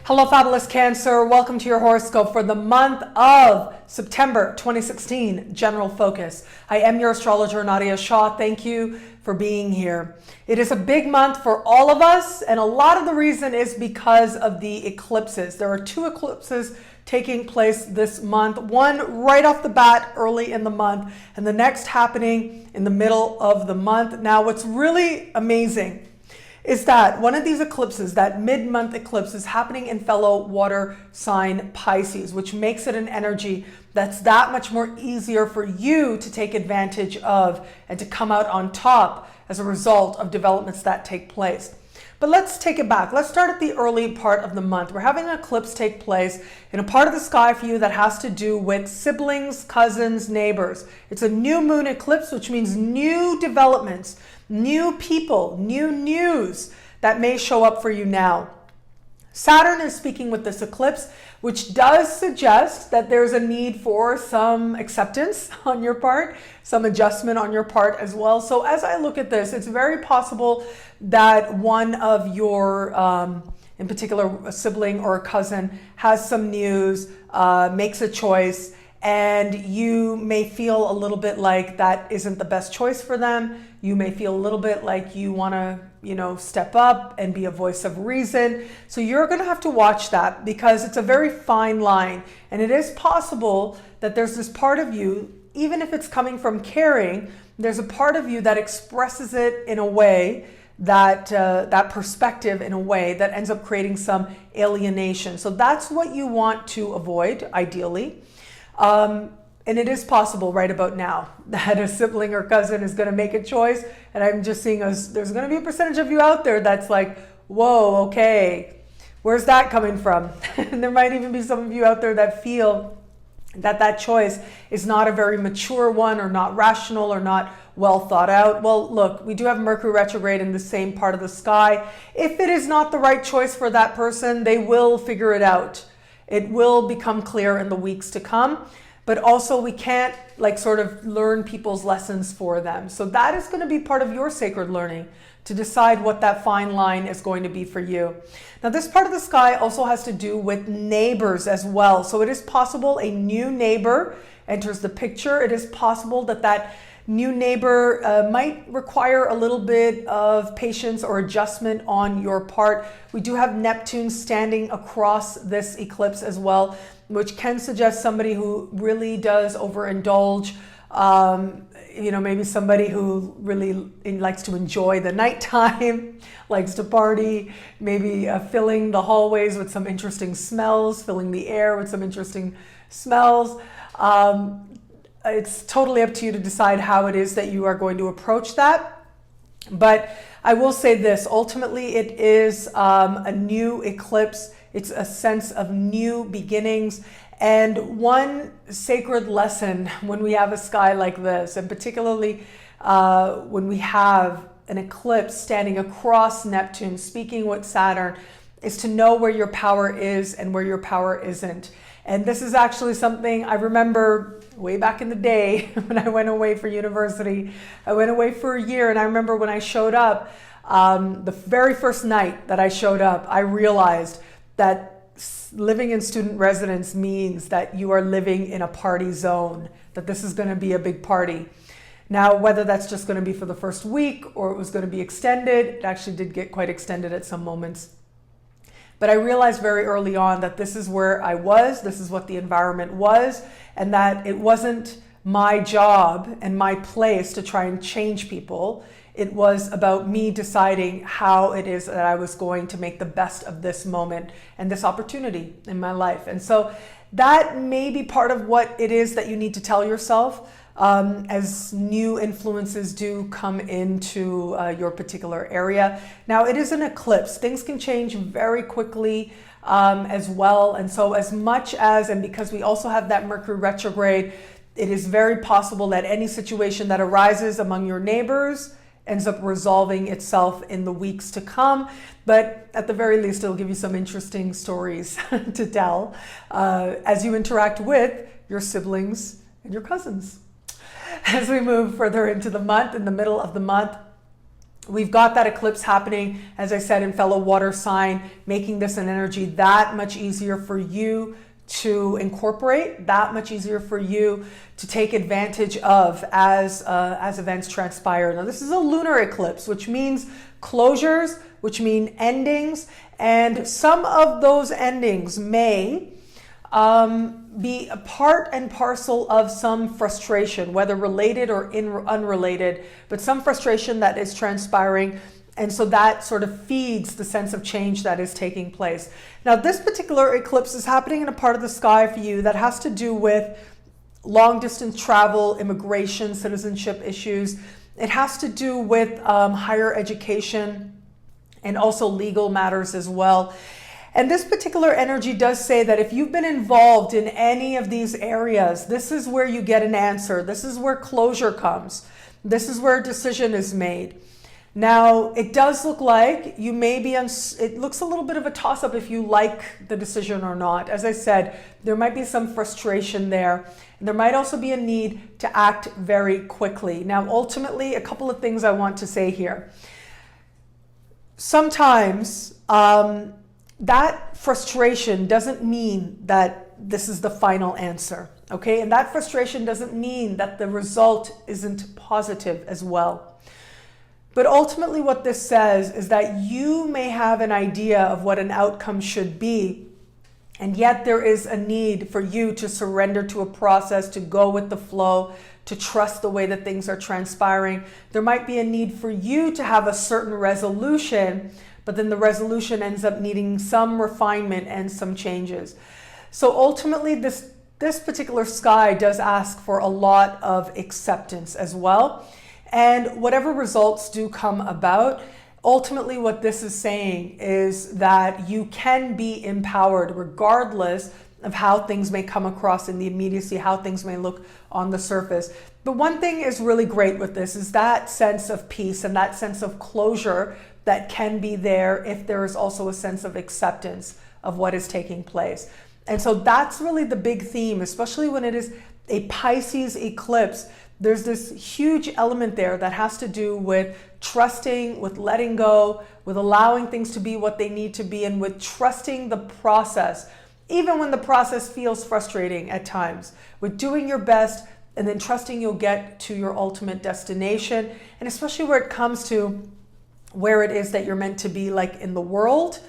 Hello, Fabulous Cancer. Welcome to your horoscope for the month of September 2016, General Focus. I am your astrologer, Nadiya Shah. Thank you for being here. It is a big month for all of us, and a lot of the reason is because of the eclipses. There are two eclipses taking place this month, one right off the bat early in the month, and the next happening in the middle of the month. Now, what's really amazing is that one of these eclipses, that mid-month eclipse, is happening in fellow water sign Pisces, which makes it an energy that's that much more easier for you to take advantage of and to come out on top as a result of developments that take place. But let's take it back. Let's start at the early part of the month. We're having an eclipse take place in a part of the sky for you that has to do with siblings, cousins, neighbors. It's a new moon eclipse, which means new developments, new people, new news that may show up for you now. Saturn is speaking with this eclipse, which does suggest that there's a need for some acceptance on your part, some adjustment on your part as well. So as I look at this, it's very possible that one of your, in particular, a sibling or a cousin has some news, makes a choice, and you may feel a little bit like that isn't the best choice for them. You may feel a little bit like you want to, step up and be a voice of reason. So you're going to have to watch that because it's a very fine line. And it is possible that there's this part of you, even if it's coming from caring, there's a part of you that expresses it in a way that that perspective in a way that ends up creating some alienation. So that's what you want to avoid, ideally. And it is possible right about now that a sibling or cousin is going to make a choice. And I'm just seeing there's going to be a percentage of you out there that's like, whoa, okay, where's that coming from? And there might even be some of you out there that feel that that choice is not a very mature one or not rational or not well thought out. Well, look, we do have Mercury retrograde in the same part of the sky. If it is not the right choice for that person, they will figure it out. It will become clear in the weeks to come. But also we can't sort of learn people's lessons for them. So that is going to be part of your sacred learning to decide what that fine line is going to be for you. Now, this part of the sky also has to do with neighbors as well. So it is possible a new neighbor enters the picture. It is possible that that new neighbor might require a little bit of patience or adjustment on your part. We do have Neptune standing across this eclipse as well, which can suggest somebody who really does overindulge. Maybe somebody who really likes to enjoy the nighttime, likes to party, maybe filling the hallways with some interesting smells, filling the air with some interesting smells. It's totally up to you to decide how it is that you are going to approach that. But I will say this, ultimately it is a new eclipse. It's a sense of new beginnings. And one sacred lesson when we have a sky like this, and particularly when we have an eclipse standing across Neptune, speaking with Saturn, is to know where your power is and where your power isn't. And this is actually something I remember way back in the day when I went away for university. I went away for a year, and I remember when I showed up, the very first night that I showed up, I realized that living in student residence means that you are living in a party zone, that this is going to be a big party. Now, whether that's just going to be for the first week or it was going to be extended, it actually did get quite extended at some moments. But I realized very early on that this is where I was, this is what the environment was, and that it wasn't my job and my place to try and change people. It was about me deciding how it is that I was going to make the best of this moment and this opportunity in my life. And so that may be part of what it is that you need to tell yourself as new influences do come into your particular area. Now, it is an eclipse. Things can change very quickly as well. And so as much as, and because we also have that Mercury retrograde, it is very possible that any situation that arises among your neighbors ends up resolving itself in the weeks to come. But at the very least, it'll give you some interesting stories to tell as you interact with your siblings and your cousins. As we move further into the month, in the middle of the month, We've got that eclipse happening, as I said, in fellow water sign, making this an energy that much easier for you to incorporate, that much easier for you to take advantage of as events transpire. Now, this is a lunar eclipse, which means closures, which mean endings, and some of those endings may be a part and parcel of some frustration, whether related or unrelated, but some frustration that is transpiring. And so that sort of feeds the sense of change that is taking place. Now, this particular eclipse is happening in a part of the sky for you that has to do with long distance travel, immigration, citizenship issues. It has to do with higher education and also legal matters as well. And this particular energy does say that if you've been involved in any of these areas, this is where you get an answer. This is where closure comes. This is where a decision is made. Now, it does look like you may be, it looks a little bit of a toss-up if you like the decision or not. As I said, there might be some frustration there. And there might also be a need to act very quickly. Now, ultimately, a couple of things I want to say here. Sometimes, that frustration doesn't mean that this is the final answer, okay? And that frustration doesn't mean that the result isn't positive as well. But ultimately what this says is that you may have an idea of what an outcome should be, and yet there is a need for you to surrender to a process, to go with the flow, to trust the way that things are transpiring. There might be a need for you to have a certain resolution, but then the resolution ends up needing some refinement and some changes. So ultimately, this particular sky does ask for a lot of acceptance as well. And whatever results do come about, ultimately what this is saying is that you can be empowered regardless of how things may come across in the immediacy, how things may look on the surface. But one thing is really great with this is that sense of peace and that sense of closure that can be there if there is also a sense of acceptance of what is taking place. And so that's really the big theme, especially when it is a Pisces eclipse. There's this huge element there that has to do with trusting, with letting go, with allowing things to be what they need to be, and with trusting the process, even when the process feels frustrating at times, with doing your best and then trusting you'll get to your ultimate destination. And especially where it comes to where it is that you're meant to be, like in the world,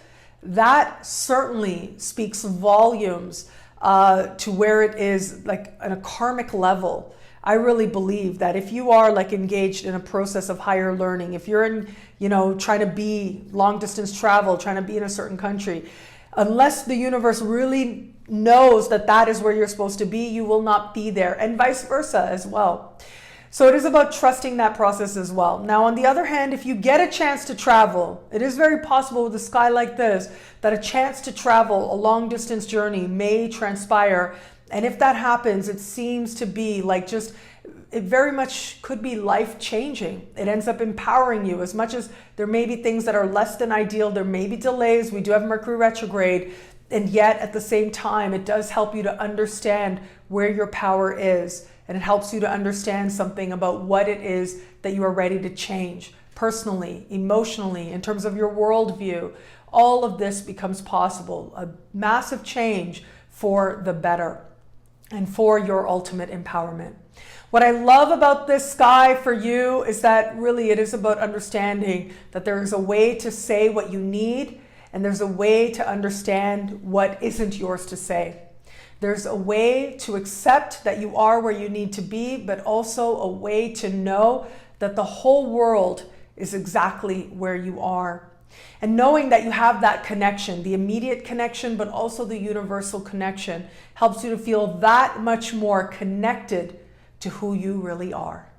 that certainly speaks volumes to where it is, like on a karmic level. I really believe that if you are like engaged in a process of higher learning, if you're in, trying to be long distance travel, trying to be in a certain country, unless the universe really knows that that is where you're supposed to be, you will not be there, and vice versa as well. So it is about trusting that process as well. Now, on the other hand, if you get a chance to travel, it is very possible with a sky like this that a chance to travel a long distance journey may transpire. And if that happens, it seems to be like it very much could be life changing. It ends up empowering you. As much as there may be things that are less than ideal, there may be delays. We do have Mercury retrograde. And yet at the same time, it does help you to understand where your power is. And it helps you to understand something about what it is that you are ready to change personally, emotionally, in terms of your worldview. All of this becomes possible, a massive change for the better and for your ultimate empowerment. What I love about this sky for you is that really it is about understanding that there is a way to say what you need, and there's a way to understand what isn't yours to say. There's a way to accept that you are where you need to be, but also a way to know that the whole world is exactly where you are. And knowing that you have that connection, the immediate connection, but also the universal connection, helps you to feel that much more connected to who you really are.